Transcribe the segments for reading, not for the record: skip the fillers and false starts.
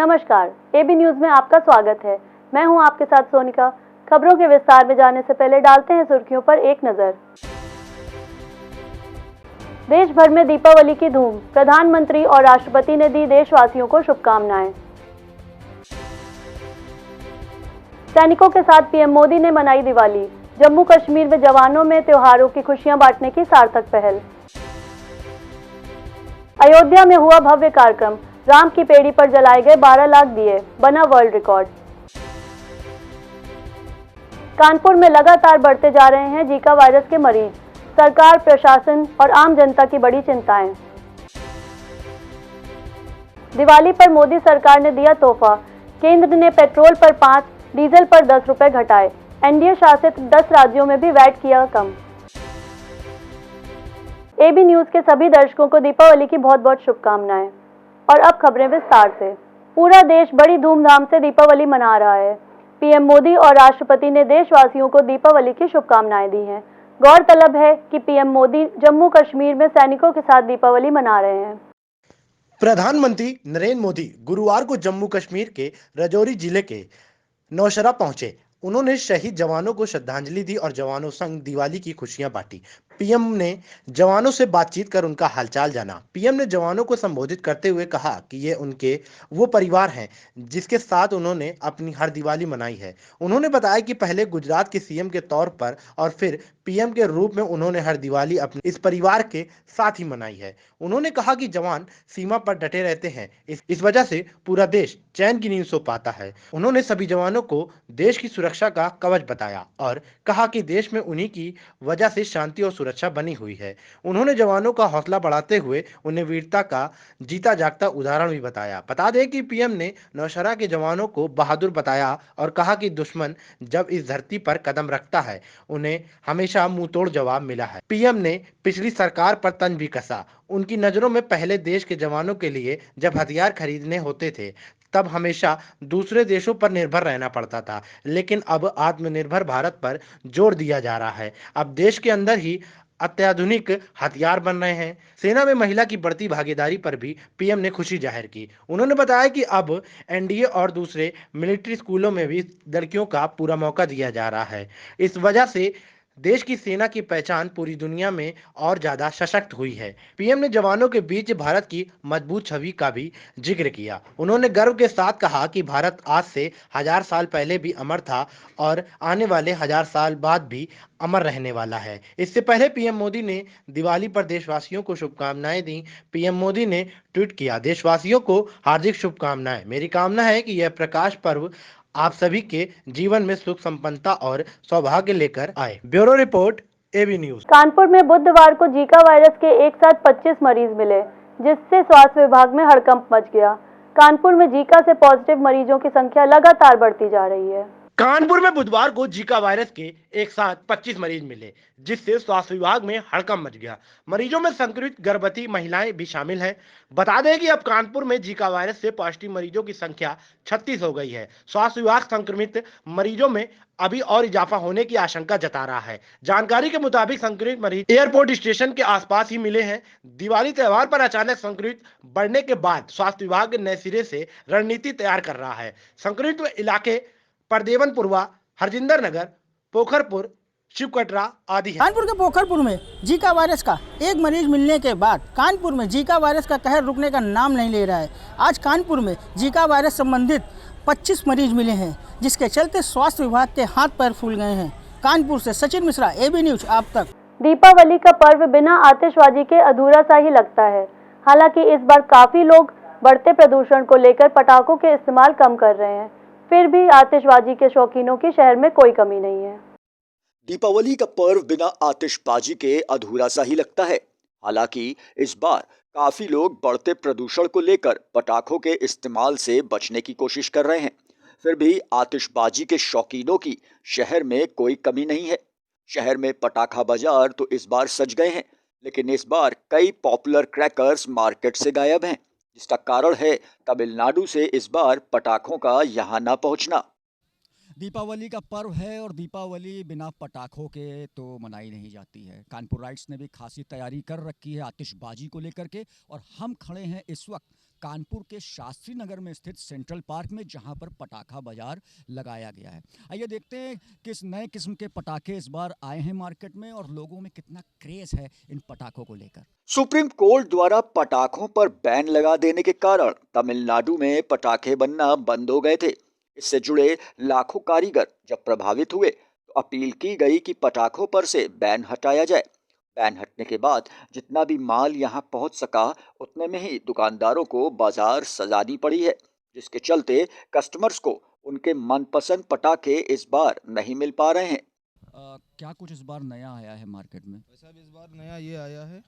नमस्कार, AB news में आपका स्वागत है। मैं हूं आपके साथ सोनिका। खबरों के विस्तार में जाने से पहले डालते हैं सुर्खियों पर एक नजर। देश भर में दीपावली की धूम। प्रधानमंत्री और राष्ट्रपति ने दी देशवासियों को शुभकामनाएं। सैनिकों के साथ पीएम मोदी ने मनाई दिवाली। जम्मू कश्मीर में जवानों में त्योहारों की खुशियां बांटने की सार्थक पहल। अयोध्या में हुआ भव्य कार्यक्रम। राम की पेड़ी पर जलाए गए 12 लाख दिए, बना वर्ल्ड रिकॉर्ड। कानपुर में लगातार बढ़ते जा रहे हैं जीका वायरस के मरीज। सरकार, प्रशासन और आम जनता की बड़ी चिंताएं। दिवाली पर मोदी सरकार ने दिया तोहफा। केंद्र ने पेट्रोल पर 5, डीजल पर 10 रुपए घटाए। एनडीए शासित 10 राज्यों में भी वैट किया कम। एबी न्यूज के सभी दर्शकों को दीपावली की बहुत बहुत शुभकामनाएं। और अब खबरें विस्तार से। पूरा देश बड़ी धूमधाम से दीपावली मना रहा है। पीएम मोदी और राष्ट्रपति ने देशवासियों को दीपावली की शुभकामनाएं दी हैं। गौरतलब है कि पीएम मोदी जम्मू कश्मीर में सैनिकों के साथ दीपावली मना रहे हैं। प्रधानमंत्री नरेंद्र मोदी गुरुवार को जम्मू कश्मीर के राजौरी जिले के नौशहरा पहुंचे। उन्होंने शहीद जवानों को श्रद्धांजलि दी और जवानों संग दिवाली की खुशियां बांटी। पीएम ने जवानों से बातचीत कर उनका हालचाल जाना। पीएम ने जवानों को संबोधित करते हुए कहा कि ये उनके वो परिवार हैं जिसके साथ उन्होंने अपनी हर दिवाली मनाई है। उन्होंने बताया कि पहले गुजरात के सीएम के तौर पर और फिर पीएम के रूप में उन्होंने हर दिवाली अपने इस परिवार के साथ ही मनाई है। उन्होंने कहा कि जवान सीमा पर डटे रहते हैं, इस वजह से पूरा देश चैन की नींद सो पाता है। उन्होंने सभी जवानों को देश की सुरक्षा का कवच बताया और कहा कि देश में उन्हीं की वजह से शांति और सुरक्षा बनी हुई है। उन्होंने जवानों का हौसला बढ़ाते हुए उन्हें वीरता का जीता जागता उदाहरण भी बताया। बता दें कि पीएम ने नौशहरा के जवानों को बहादुर बताया और कहा कि दुश्मन जब इस धरती पर कदम रखता है उन्हें हमेशा मुंह तोड़ जवाब मिला है। पीएम ने पिछली सरकार पर तंज भी कसा। उनकी नजरों में पहले देश के जवानों के लिए जब हथियार खरीदने होते थे तब हमेशा दूसरे देशों पर निर्भर रहना पड़ता था, लेकिन अब आत्मनिर्भर भारत पर जोर दिया जा रहा है। अब देश के अंदर ही अत्याधुनिक हथियार बन रहे हैं। सेना में महिला की बढ़ती भागीदारी पर भी पीएम ने खुशी जाहिर की। उन्होंने बताया कि अब एनडीए और दूसरे मिलिट्री स्कूलों में भी लड़कियों का पूरा मौका दिया जा रहा है। इस वजह से देश की सेना की पहचान पूरी दुनिया में और ज्यादा सशक्त हुई है। पीएम ने जवानों के बीच भारत की मजबूत छवि का भी जिक्र किया। उन्होंने गर्व के साथ कहा कि भारत आज से 1000 साल पहले भी अमर था और आने वाले 1000 साल बाद भी अमर रहने वाला है। इससे पहले पीएम मोदी ने दिवाली पर देशवासियों को शुभकामनाएं दी। पीएम मोदी ने ट्वीट किया, देशवासियों को हार्दिक शुभकामनाएं। मेरी कामना है कि यह प्रकाश पर्व आप सभी के जीवन में सुख, संपन्नता और सौभाग्य लेकर आए। Bureau report, AB news. Kanpur में बुधवार को जीका वायरस के एक साथ 25 मरीज मिले, जिससे स्वास्थ्य विभाग में हड़कंप मच गया। कानपुर में जीका से पॉजिटिव मरीजों की संख्या लगातार बढ़ती जा रही है। कानपुर में बुधवार को जीका वायरस के एक साथ 25 मरीज मिले, जिससे स्वास्थ्य विभाग में हड़कंप मच गया। मरीजों में संक्रमित गर्भवती महिलाएं भी शामिल हैं। बता दें कि अब कानपुर में जीका वायरस से पॉजिटिव मरीजों की संख्या 36 हो गई है। स्वास्थ्य विभाग संक्रमित मरीजों में अभी और इजाफा होने की आशंका जता रहा है। जानकारी के मुताबिक संक्रमित मरीज एयरपोर्ट स्टेशन के आसपास ही मिले हैं। दिवाली त्योहार पर अचानक संक्रमित बढ़ने के बाद स्वास्थ्य विभाग नए सिरे से रणनीति तैयार कर रहा है। संक्रमित इलाके परदेवनपुरवा, हरजिंदर नगर, पोखरपुर, शिवकटरा आदि है। कानपुर के पोखरपुर में जीका वायरस का एक मरीज मिलने के बाद कानपुर में जीका वायरस का कहर रुकने का नाम नहीं ले रहा है। आज कानपुर में जीका वायरस संबंधित 25 मरीज मिले हैं, जिसके चलते स्वास्थ्य विभाग के हाथ पैर फूल गए हैं। कानपुर से सचिन मिश्रा, एबी न्यूज आप तक। दीपावली का पर्व बिना आतिशबाजी के अधूरा सा ही लगता है। हालांकि इस बार काफी लोग बढ़ते प्रदूषण को लेकर पटाखों के इस्तेमाल कम कर रहे हैं, फिर भी आतिशबाजी के शौकीनों की शहर में कोई कमी नहीं है। दीपावली का पर्व बिना आतिशबाजी के अधूरा सा ही लगता है। हालांकि इस बार काफी लोग बढ़ते प्रदूषण को लेकर पटाखों के इस्तेमाल से बचने की कोशिश कर रहे हैं। फिर भी आतिशबाजी के शौकीनों की शहर में कोई कमी नहीं है। शहर में पटाखा बाजार तो इस बार सज गए हैं, लेकिन इस बार कई पॉपुलर क्रैकर्स मार्केट से गायब हैं, जिसका कारण है तमिलनाडु से इस बार पटाखों का यहाँ ना पहुँचना। दीपावली का पर्व है और दीपावली बिना पटाखों के तो मनाई नहीं जाती है। कानपुर राइट्स ने भी खासी तैयारी कर रखी है आतिशबाजी को लेकर के, और हम खड़े हैं इस वक्त कानपुर के शास्त्री नगर में स्थित सेंट्रल पार्क में, जहां पर पटाखा बाजार लगाया गया है। आइए देखते हैं किस नए किस्म के पटाखे इस बार आए हैं मार्केट में और लोगों में कितना क्रेज है इन पटाखों को लेकर। सुप्रीम कोर्ट द्वारा पटाखों पर बैन लगा देने के कारण तमिलनाडु में पटाखे बनना बंद हो गए थे। इससे जुड़े लाखों कारीगर जब प्रभावित हुए तो अपील की गई कि पटाखों पर से बैन हटाया जाए। बैन हटने के बाद जितना भी माल यहां पहुंच सका उतने में ही दुकानदारों को बाजार सजानी पड़ी है, जिसके चलते कस्टमर्स को उनके मनपसंद पटाखे इस बार नहीं मिल पा रहे हैं। क्या कुछ इस बार नया आया है मार्केट में? साहब इस बार नया ये आया है,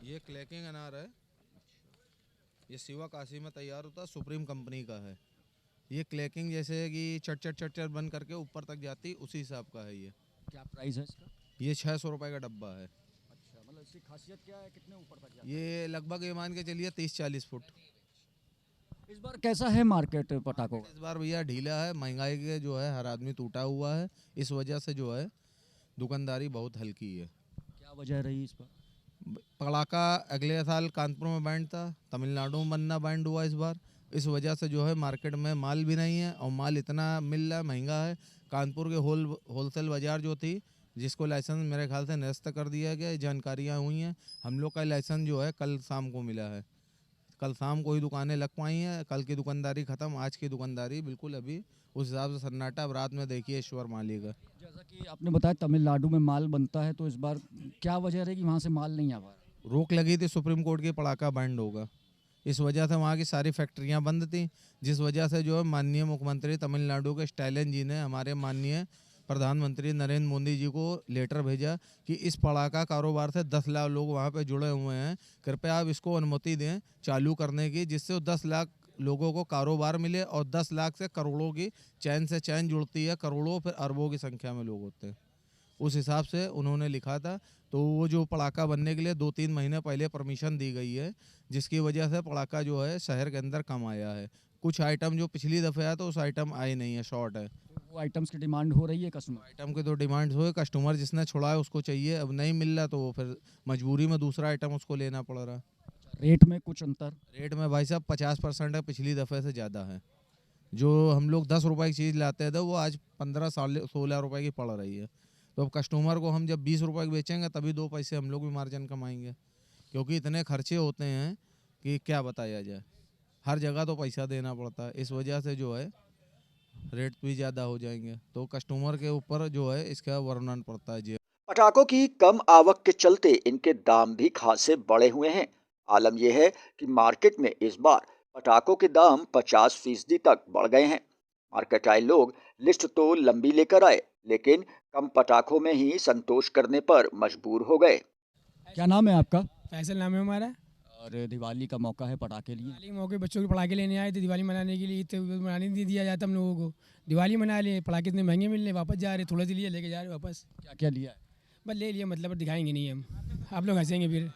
ये क्लैकिंग अनार है। ये सिवा काशी में तैयार होता है, सुप्रीम कंपनी का है। ये क्लैकिंग जैसे कि चट बन करके ऊपर तक जाती, उसी हिसाब का है ये। क्या प्राइस है इसका? ये 600 रुपये का डब्बा है। अच्छा, मतलब इसकी खासियत क्या है, कितने ऊपर तक जाता है? ये लगभग ये मान के चलिए 30-40 फुट। इस बार कैसा है मार्केट पटाखों का? इस बार भैया ढीला है, महंगाई के जो है हर आदमी टूटा हुआ है। इस वजह से जो है दुकानदारी बहुत हल्की है। क्या वजह रही इस बार? पटाखा अगले साल कानपुर में बैंड था, तमिलनाडु में बनना बैंड हुआ इस बार। इस वजह से जो है मार्केट में माल भी नहीं है और माल इतना मिल रहा है, महंगा है। कानपुर के होलसेल बाज़ार जो थी, जिसको लाइसेंस मेरे ख्याल से निरस्त कर दिया गया, जानकारियाँ हुई हैं। हम लोग का लाइसेंस जो है कल शाम को मिला है। कल शाम को ही दुकानें लग पाई हैं। कल की दुकानदारी ख़त्म, आज की दुकानदारी बिल्कुल अभी उस हिसाब से सन्नाटा। अब रात में देखिए ईश्वर मालिक है। जैसा कि आपने बताया तमिलनाडु में माल बनता है, तो इस बार क्या वजह रही कि वहाँ से माल नहीं आ पा रहा? रोक लगी थी सुप्रीम कोर्ट की, पटाखा बैंड होगा। इस वजह से वहाँ की सारी फैक्ट्रियाँ बंद थी, जिस वजह से जो है माननीय मुख्यमंत्री तमिलनाडु के स्टालिन जी ने हमारे माननीय प्रधानमंत्री नरेंद्र मोदी जी को लेटर भेजा कि इस पटाखा कारोबार से 10 लाख लोग वहाँ पे जुड़े हुए हैं, कृपया आप इसको अनुमति दें चालू करने की, जिससे 10 लाख लोगों को कारोबार मिले और 10 लाख से करोड़ों की चैन से चैन जुड़ती है। करोड़ों फिर अरबों की संख्या में लोग होते हैं। उस हिसाब से उन्होंने लिखा था। तो वो जो पटाखा बनने के लिए 2-3 महीने पहले परमिशन दी गई है, जिसकी वजह से पटाखा जो है शहर के अंदर कम आया है। कुछ आइटम जो पिछली दफ़े आया तो उस आइटम आए नहीं है, शॉर्ट है। वो आइटम्स की डिमांड हो रही है कस्टमर? आइटम की तो डिमांड हो, कस्टमर जिसने छोड़ा है उसको चाहिए, अब नहीं मिल रहा तो वो फिर मजबूरी में दूसरा आइटम उसको लेना पड़ रहा है। रेट में कुछ अंतर? रेट में भाई साहब 50% है, पिछली दफ़े से ज़्यादा है। जो हम लोग 10 रुपये की चीज़ लाते थे वो आज 15-16 रुपये की पड़ रही है। तो अब कस्टमर को हम जब 20 रुपये की बेचेंगे तभी 2 पैसे हम लोग भी मार्जिन कमाएंगे, क्योंकि इतने खर्चे होते हैं कि क्या बताया जाए। हर जगह तो पैसा देना पड़ता है, इस वजह से जो है रेट भी ज़्यादा हो जाएंगे, तो कस्टमर के ऊपर जो है इसका वर्णन पड़ता है जी। पटाखों की कम आवक के चलते इनके दाम भी खासे बढ़े हुए हैं। आलम यह है कि मार्केट में इस बार पटाखों के दाम 50% तक बढ़ गए हैं। मार्केट आए लोग लिस्ट तो लंबी लेकर आए, लेकिन कम पटाखों में ही संतोष करने पर मजबूर हो गए। क्या नाम है आपका? फैसल नाम है हमारा। और दिवाली का मौका है, पटाखे लिए? दिवाली के मौके बच्चों के पटाखे लेने आए थे, दिवाली मनाने के लिए। ईद मनाने नहीं दिया जाता हम लोगों को, दिवाली मना लिए। पटाखे इतने महंगे मिल रहे, वापस जा रहे, थोड़ा सा लिए लेके जा रहे वापस। क्या क्या लिया है? बस ले लिया, मतलब दिखाएंगे नहीं हम, आप लोग हंसेंगे फिर।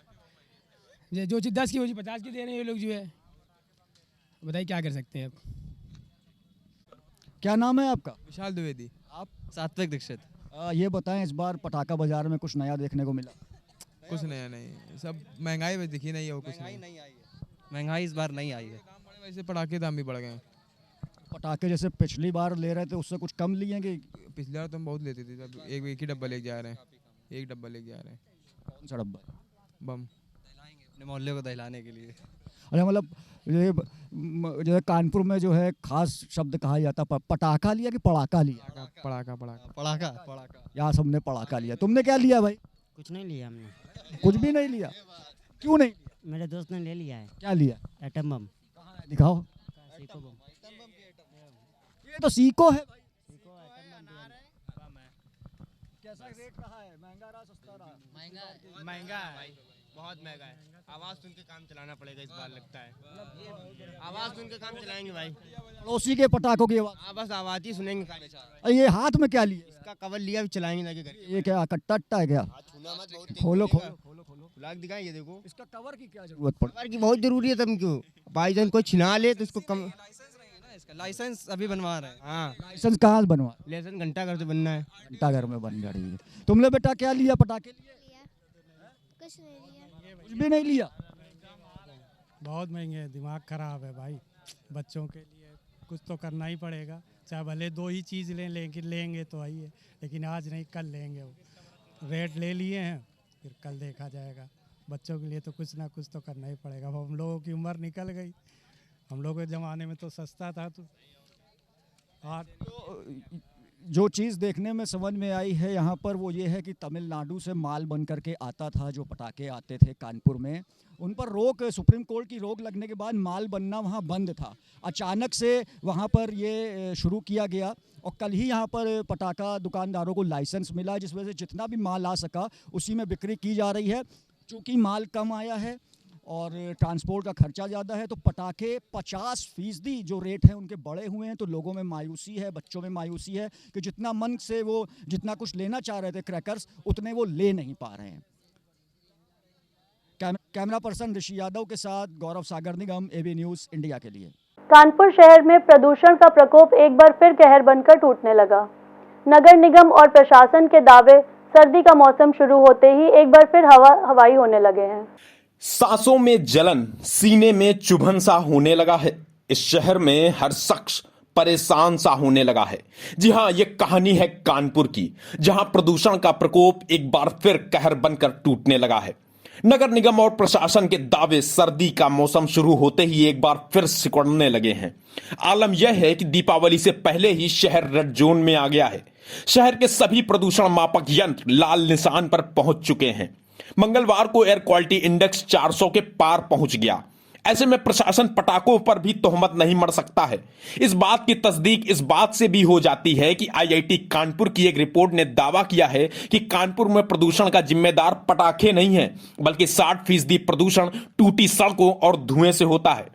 जो चीज़ 10 की हो 50 की दे रहे हैं ये लोग जो है, बताइए क्या कर सकते हैं अब। क्या नाम है आपका? विशाल द्विवेदी। आप? सात्विक दीक्षित। ये बताएं, इस बार पटाखा बाजार में कुछ नया देखने को मिला? कुछ नया नहीं, सब महंगाई में दिखी नहीं है, वो कुछ नहीं आई है। महंगाई इस बार नहीं आई है। वैसे पटाखे दाम भी बढ़ गए हैं। पटाखे जैसे पिछली बार ले रहे थे उससे कुछ कम लिए कि? पिछली बार तो हम बहुत लेते थे, अब एक ही डब्बा लेके जा रहे हैं। एक डब्बा लेके जा रहे हैं। कौन सा डब्बा? बम। अपने मोहल्ले को दहलाने के लिए। अच्छा, मतलब ये जो है कानपुर में जो है खास शब्द कहा जाता है, पटाखा लिया कि पड़ाका लिया? पटाखा। पड़ाका। यहाँ सबने पड़ाका लिया, तुमने क्या लिया भाई? कुछ नहीं लिया हमने। कुछ भी नहीं लिया? क्यों नहीं लिया? मेरे दोस्त ने ले लिया है। क्या लिया? Atom bomb. कहाँ है, दिखाओ। सीको बम। ये तो सीको है भाई। कैसा रेट रहा है? महंगा रहा, सस्ता रहा? महंगा है, बहुत महंगा है। आवाज़ सुन के काम चलाना पड़ेगा इस बार, लगता है आवाज़ सुन के काम चलाएंगे भाई। पड़ोसी के पटाखों की आवाज? हाँ, बस आवाज़ ही सुनेंगे। ये हाथ में क्या लिया? इसका कवर लिया, भी चलाएंगे लगे घर। ये क्या कट्टा है क्या? खोलो खोलो। लाग दिखाएं, ये देखो। इसका कवर की क्या जरूरत पड़? कवर की बहुत जरूरी है, तुम क्यों भाई जान कोई छिना ले तो इसको कम। लाइसेंस अभी बनवा रहे हैं। हाँ, लाइसेंस कहाँ से बनवा? लाइसेंस घंटा घर से बनना है। घंटा घर में बन रही है। तुमने बेटा क्या लिया? पटाखे लिए? कुछ नहीं लिया। कुछ भी नहीं लिया? बहुत महंगे हैं, दिमाग ख़राब है भाई। बच्चों के लिए कुछ तो करना ही पड़ेगा, चाहे भले दो ही चीज़ लें, लेकिन लेंगे तो आई है, लेकिन आज नहीं कल लेंगे। वो रेट ले लिए हैं, फिर कल देखा जाएगा। बच्चों के लिए तो कुछ ना कुछ तो करना ही पड़ेगा। अब हम लोगों की उम्र निकल गई, हम लोगों के ज़माने में तो सस्ता था, तो आज जो चीज़ देखने में समझ में आई है यहाँ पर वो ये है कि तमिलनाडु से माल बन करके आता था, जो पटाखे आते थे कानपुर में, उन पर रोक, सुप्रीम कोर्ट की रोक लगने के बाद माल बनना वहाँ बंद था। अचानक से वहाँ पर ये शुरू किया गया और कल ही यहाँ पर पटाखा दुकानदारों को लाइसेंस मिला, जिस वजह से जितना भी माल आ सका उसी में बिक्री की जा रही है। चूँकि माल कम आया है और ट्रांसपोर्ट का खर्चा ज़्यादा है, तो पटाखे 50% जो रेट हैं उनके बढ़े हुए हैं। तो लोगों में मायूसी है, बच्चों में मायूसी है कि जितना मन से वो जितना कुछ लेना चाह रहे थे क्रैकर्स, उतने वो ले नहीं पा रहे हैं। कैमरा पर्सन ऋषि यादव के साथ गौरव सागर निगम, एबी न्यूज़ इंडिया के लिए। कानपुर शहर में प्रदूषण का प्रकोप एक बार फिर कहर बनकर टूटने लगा। नगर निगम और प्रशासन के दावे सर्दी का मौसम शुरू होते ही एक बार फिर हवाई होने लगे हैं। सांसों में जलन, सीने में चुभन सा होने लगा है। इस शहर में हर शख्स परेशान सा होने लगा है। जी हां, ये कहानी है कानपुर की, जहां प्रदूषण का प्रकोप एक बार फिर कहर बनकर टूटने लगा है। नगर निगम और प्रशासन के दावे सर्दी का मौसम शुरू होते ही एक बार फिर सिकुड़ने लगे हैं। आलम यह है कि दीपावली से पहले ही शहर रेड जोन में आ गया है। शहर के सभी प्रदूषण मापक यंत्र लाल निशान पर पहुंच चुके हैं। मंगलवार को एयर क्वालिटी इंडेक्स 400 के पार पहुंच गया। ऐसे में प्रशासन पटाखों पर भी तोहमत नहीं मढ़ सकता है। इस बात की तस्दीक इस बात से भी हो जाती है कि आईआईटी कानपुर की एक रिपोर्ट ने दावा किया है कि कानपुर में प्रदूषण का जिम्मेदार पटाखे नहीं है, बल्कि 60% प्रदूषण टूटी सड़कों और धुएं से होता है।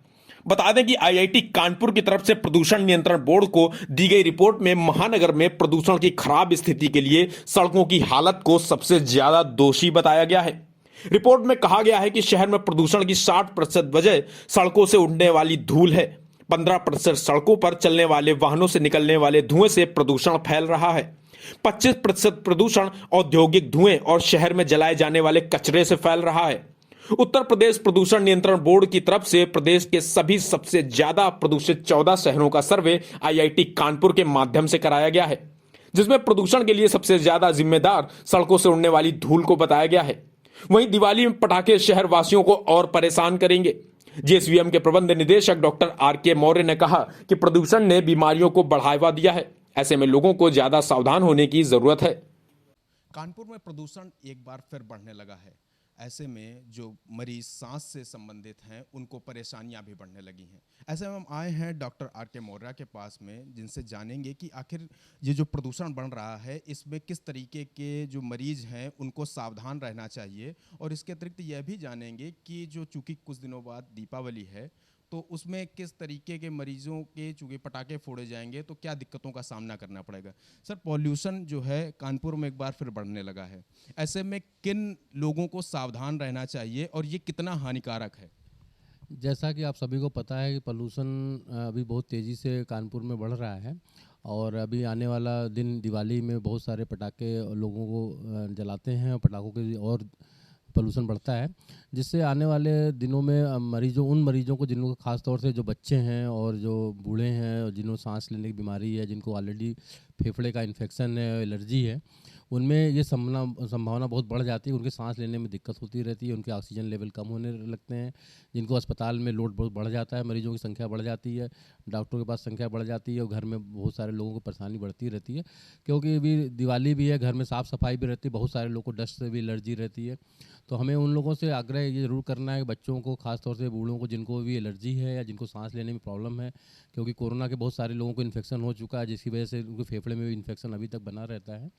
बता दें कि आईआईटी कानपुर की तरफ से प्रदूषण नियंत्रण बोर्ड को दी गई रिपोर्ट में महानगर में प्रदूषण की खराब स्थिति के लिए सड़कों की हालत को सबसे ज्यादा दोषी बताया गया है। रिपोर्ट में कहा गया है कि शहर में प्रदूषण की 60% वजह सड़कों से उड़ने वाली धूल है। 15% सड़कों पर चलने वाले वाहनों से निकलने वाले धुएं से प्रदूषण फैल रहा है। 25% प्रदूषण औद्योगिक धुएं और शहर में जलाए जाने वाले कचरे से फैल रहा है। उत्तर प्रदेश प्रदूषण नियंत्रण बोर्ड की तरफ से प्रदेश के सभी सबसे ज्यादा प्रदूषित 14 शहरों का सर्वे आईआईटी कानपुर के माध्यम से कराया गया है, जिसमें प्रदूषण के लिए सबसे ज्यादा जिम्मेदार सड़कों से उड़ने वाली धूल को बताया गया है। वहीं दिवाली में पटाखे शहर वासियों को और परेशान करेंगे। जेएसवीएम के प्रबंध निदेशक डॉक्टर आरके मौर्य ने कहा कि प्रदूषण ने बीमारियों को बढ़ावा दिया है। ऐसे में लोगों को ज्यादा सावधान होने की जरूरत है। कानपुर में प्रदूषण एक बार फिर बढ़ने लगा है। ऐसे में जो मरीज सांस से संबंधित हैं उनको परेशानियां भी बढ़ने लगी हैं। ऐसे में हम आए हैं डॉक्टर आरके मौर्य के पास में, जिनसे जानेंगे कि आखिर ये जो प्रदूषण बढ़ रहा है इसमें किस तरीके के जो मरीज हैं उनको सावधान रहना चाहिए, और इसके अतिरिक्त यह भी जानेंगे कि जो चूँकि कुछ दिनों बाद दीपावली है तो उसमें किस तरीके के मरीजों के चूँकि पटाखे फोड़े जाएंगे तो क्या दिक्कतों का सामना करना पड़ेगा। सर, पॉल्यूशन जो है कानपुर में एक बार फिर बढ़ने लगा है। ऐसे में किन लोगों को सावधान रहना चाहिए और ये कितना हानिकारक है? जैसा कि आप सभी को पता है कि पॉल्यूशन अभी बहुत तेज़ी से कानपुर में बढ़ रहा है, और अभी आने वाला दिन दिवाली में बहुत सारे पटाखे लोगों को जलाते हैं और पटाखों के और पोल्यूशन बढ़ता है, जिससे आने वाले दिनों में उन मरीजों को जिनको खास तौर से जो बच्चे हैं और जो बूढ़े हैं और जिन्होंने सांस लेने की बीमारी है, जिनको ऑलरेडी फेफड़े का इन्फेक्शन है, एलर्जी है, उनमें ये संभावना बहुत बढ़ जाती है। उनके सांस लेने में दिक्कत होती रहती है, उनके ऑक्सीजन लेवल कम होने लगते हैं, जिनको अस्पताल में लोड बहुत बढ़ जाता है, मरीजों की संख्या बढ़ जाती है, डॉक्टरों के पास संख्या बढ़ जाती है और घर में बहुत सारे लोगों को परेशानी बढ़ती रहती है। क्योंकि अभी दिवाली भी है, घर में साफ़ सफाई भी रहती है, बहुत सारे लोगों को डस्ट से भी एलर्जी रहती है। तो हमें उन लोगों से आग्रह ये ज़रूर करना है कि बच्चों को, खास तौर से बूढ़ों को जिनको भी एलर्जी है या जिनको सांस लेने में प्रॉब्लम है, क्योंकि कोरोना के बहुत सारे लोगों को इन्फेक्शन हो चुका है, जिसकी वजह से उनके फेफड़े में भी इन्फेक्शन अभी तक बना रहता है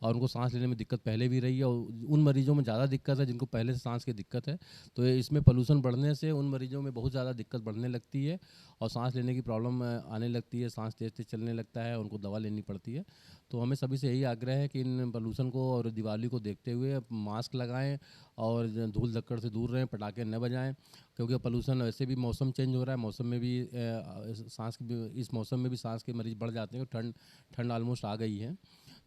और उनको सांस लेने में दिक्कत पहले भी रही है, और उन मरीजों में ज़्यादा दिक्कत है जिनको पहले से सांस की दिक्कत है। तो इसमें पोल्यूशन बढ़ने से उन मरीजों में बहुत ज़्यादा दिक्कत बढ़ने लगती है और सांस लेने की प्रॉब्लम आने लगती है, सांस तेज तेज चलने लगता है, उनको दवा लेनी पड़ती है। तो हमें सभी से यही आग्रह है कि इन पोल्यूशन को और दिवाली को देखते हुए मास्क लगाएं और धूल धक्कड़ से दूर रहें, पटाखे न बजाएं, क्योंकि पोल्यूशन वैसे भी मौसम चेंज हो रहा है, मौसम में भी इस मौसम में भी सांस के मरीज बढ़ जाते हैं। ठंड ऑलमोस्ट आ गई है,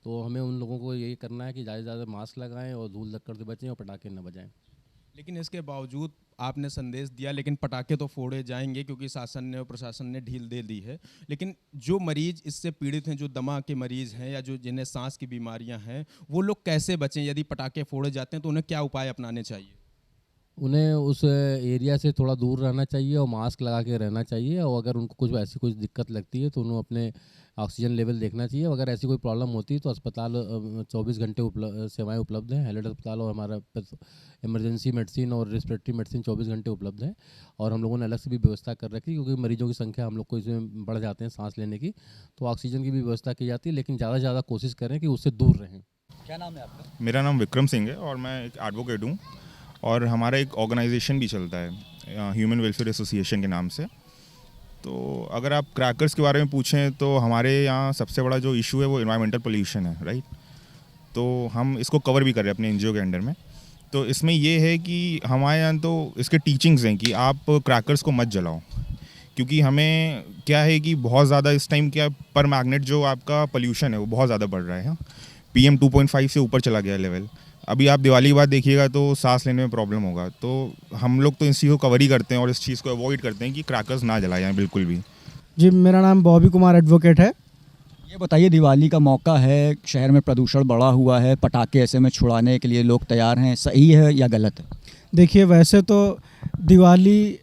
तो हमें उन लोगों को यही करना है कि ज़्यादा से ज़्यादा मास्क लगाएं और धूल धक्कड़ से बचें और पटाखे न बजाएं। लेकिन इसके बावजूद आपने संदेश दिया, लेकिन पटाखे तो फोड़े जाएंगे क्योंकि शासन ने और प्रशासन ने ढील दे दी है। लेकिन जो मरीज इससे पीड़ित हैं, जो दमा के मरीज हैं या जो जिन्हें सांस की बीमारियां हैं, वो लोग कैसे बचें? यदि पटाखे फोड़े जाते हैं तो उन्हें क्या उपाय अपनाने चाहिए? उन्हें उस एरिया से थोड़ा दूर रहना चाहिए और मास्क लगा के रहना चाहिए, और अगर उनको कुछ दिक्कत लगती है तो उन्हें अपने ऑक्सीजन लेवल देखना चाहिए। अगर ऐसी कोई प्रॉब्लम होती है तो अस्पताल 24 घंटे सेवाएं उपलब्ध हैं। हैलेट अस्पताल और हमारा इमरजेंसी मेडिसिन और रेस्पिरेटरी मेडिसिन 24 घंटे उपलब्ध है। और हम लोगों ने अलग से भी व्यवस्था कर रखी है, क्योंकि मरीजों की संख्या हम लोग को इसमें बढ़ जाते हैं सांस लेने की, तो ऑक्सीजन की भी व्यवस्था की जाती है। लेकिन ज़्यादा से ज़्यादा कोशिश करें कि उससे दूर रहें। क्या नाम है आपका? मेरा नाम विक्रम सिंह है और मैं एक एडवोकेट हूँ, और हमारा एक ऑर्गेनाइजेशन भी चलता है ह्यूमन वेलफेयर एसोसिएशन के नाम से। तो अगर आप क्रैकर्स के बारे में पूछें तो हमारे यहाँ सबसे बड़ा जो इशू है वो एनवायरमेंटल पोल्यूशन है, राइट। तो हम इसको कवर भी कर रहे हैं अपने एनजीओ के अंडर में। तो इसमें ये है कि हमारे यहाँ तो इसके टीचिंग्स हैं कि आप क्रैकर्स को मत जलाओ, क्योंकि हमें क्या है कि बहुत ज़्यादा इस टाइम क्या पर मैग्नेट जो आपका पोल्यूशन है वो बहुत ज़्यादा बढ़ रहा है। PM 2.5 से ऊपर चला गया लेवल। अभी आप दिवाली के बाद देखिएगा तो सांस लेने में प्रॉब्लम होगा। तो हम लोग तो इस चीज़ को कवर ही करते हैं और इस चीज़ को अवॉइड करते हैं कि क्रैकर्स ना जलाए जाएँ बिल्कुल भी। जी, मेरा नाम बॉबी कुमार एडवोकेट है। ये बताइए, दिवाली का मौका है, शहर में प्रदूषण बढ़ा हुआ है, पटाखे ऐसे में छुड़ाने के लिए लोग तैयार हैं, सही है या गलत है? देखिए, वैसे तो दिवाली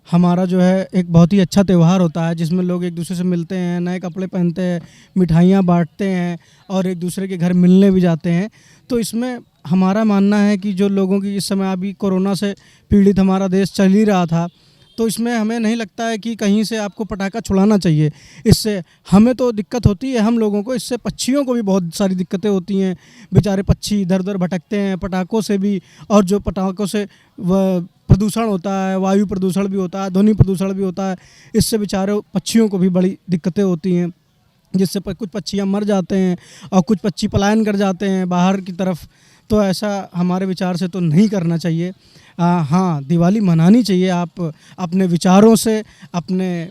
हमारा जो है एक बहुत ही अच्छा त्यौहार होता है, जिसमें लोग एक दूसरे से मिलते हैं, नए कपड़े पहनते हैं, मिठाइयाँ बांटते हैं और एक दूसरे के घर मिलने भी जाते हैं। तो इसमें हमारा मानना है कि जो लोगों की इस समय अभी कोरोना से पीड़ित हमारा देश चल ही रहा था, तो इसमें हमें नहीं लगता है कि कहीं से आपको पटाखा छुड़ाना चाहिए। इससे हमें तो दिक्कत होती है, हम लोगों को, इससे पक्षियों को भी बहुत सारी दिक्कतें होती हैं। बेचारे पक्षी इधर उधर भटकते हैं पटाखों से भी, और जो पटाखों से प्रदूषण होता है, वायु प्रदूषण भी होता है, ध्वनि प्रदूषण भी होता है। इससे बेचारे पक्षियों को भी बड़ी दिक्कतें होती हैं, जिससे कुछ पक्षियाँ मर जाते हैं और कुछ पक्षी पलायन कर जाते हैं बाहर की तरफ। तो ऐसा हमारे विचार से तो नहीं करना चाहिए। हाँ, दिवाली मनानी चाहिए। आप अपने विचारों से, अपने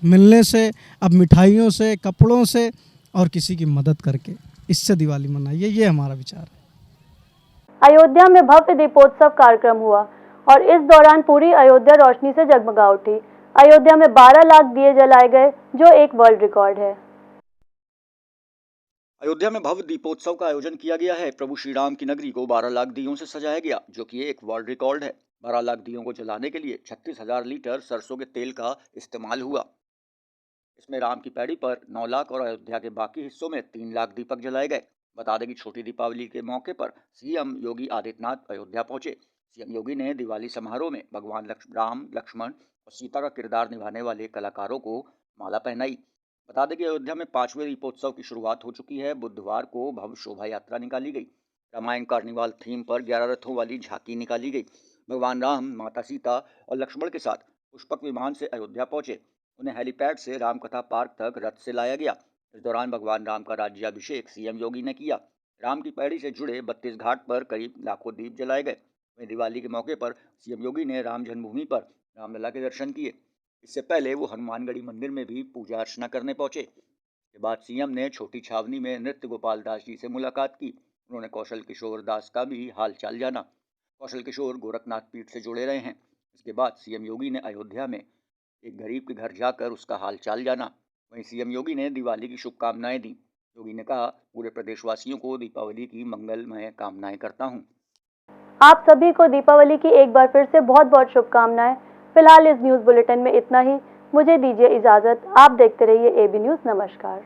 मिलने से, अब मिठाइयों से, कपड़ों से और किसी की मदद करके, इससे दिवाली मनाइए, ये हमारा विचार है। अयोध्या में भव्य दीपोत्सव कार्यक्रम हुआ और इस दौरान पूरी अयोध्या रोशनी से जगमगा उठी। अयोध्या में 12 लाख दिए जलाए गए, जो एक वर्ल्ड रिकॉर्ड है। अयोध्या में भव्य दीपोत्सव का आयोजन किया गया है। प्रभु श्री राम की नगरी को 12 लाख दियों से सजाया गया, जो कि एक वर्ल्ड रिकॉर्ड है। 12 लाख दियों को जलाने के लिए 36,000 लीटर सरसों के तेल का इस्तेमाल हुआ। इसमें राम की पैड़ी पर 9 लाख और अयोध्या के बाकी हिस्सों में 3 लाख दीपक जलाए गए। बता दें कि छोटी दीपावली के मौके पर सीएम योगी आदित्यनाथ अयोध्या पहुंचे। सीएम योगी ने दिवाली समारोह में भगवान राम, लक्ष्मण और सीता का किरदार निभाने वाले कलाकारों को माला पहनाई। बता दें कि अयोध्या में 5वें दीपोत्सव की शुरुआत हो चुकी है। बुधवार को भव्य शोभा यात्रा निकाली गई। रामायण कार्निवाल थीम पर 11 रथों वाली झांकी निकाली गई। भगवान राम, माता सीता और लक्ष्मण के साथ पुष्पक विमान से अयोध्या पहुंचे। उन्हें हेलीपैड से रामकथा पार्क तक रथ से लाया गया। इस दौरान भगवान राम का राज्याभिषेक सीएम योगी ने किया। राम की पैड़ी से जुड़े 32 घाट पर करीब लाखों दीप जलाए गए। वहीं दिवाली के मौके पर सीएम योगी ने राम जन्मभूमि पर रामलला के दर्शन किए। इससे पहले वो हनुमानगढ़ी मंदिर में भी पूजा अर्चना करने पहुंचे। इसके बाद सीएम ने छोटी छावनी में नृत्य गोपाल दास जी से मुलाकात की। उन्होंने कौशल किशोर दास का भी हालचाल जाना। कौशल किशोर गोरखनाथ पीठ से जुड़े रहे हैं। इसके बाद सीएम योगी ने अयोध्या में एक गरीब के घर जाकर उसका हालचाल जाना। वहीं सीएम योगी ने दिवाली की शुभकामनाएं दी। योगी ने कहा, पूरे प्रदेशवासियों को दीपावली की मंगलमय कामनाएं करता हूँ। आप सभी को दीपावली की एक बार फिर से बहुत बहुत शुभकामनाएं। फिलहाल इस न्यूज़ बुलेटिन में इतना ही। मुझे दीजिए इजाज़त। आप देखते रहिए AB न्यूज़। नमस्कार।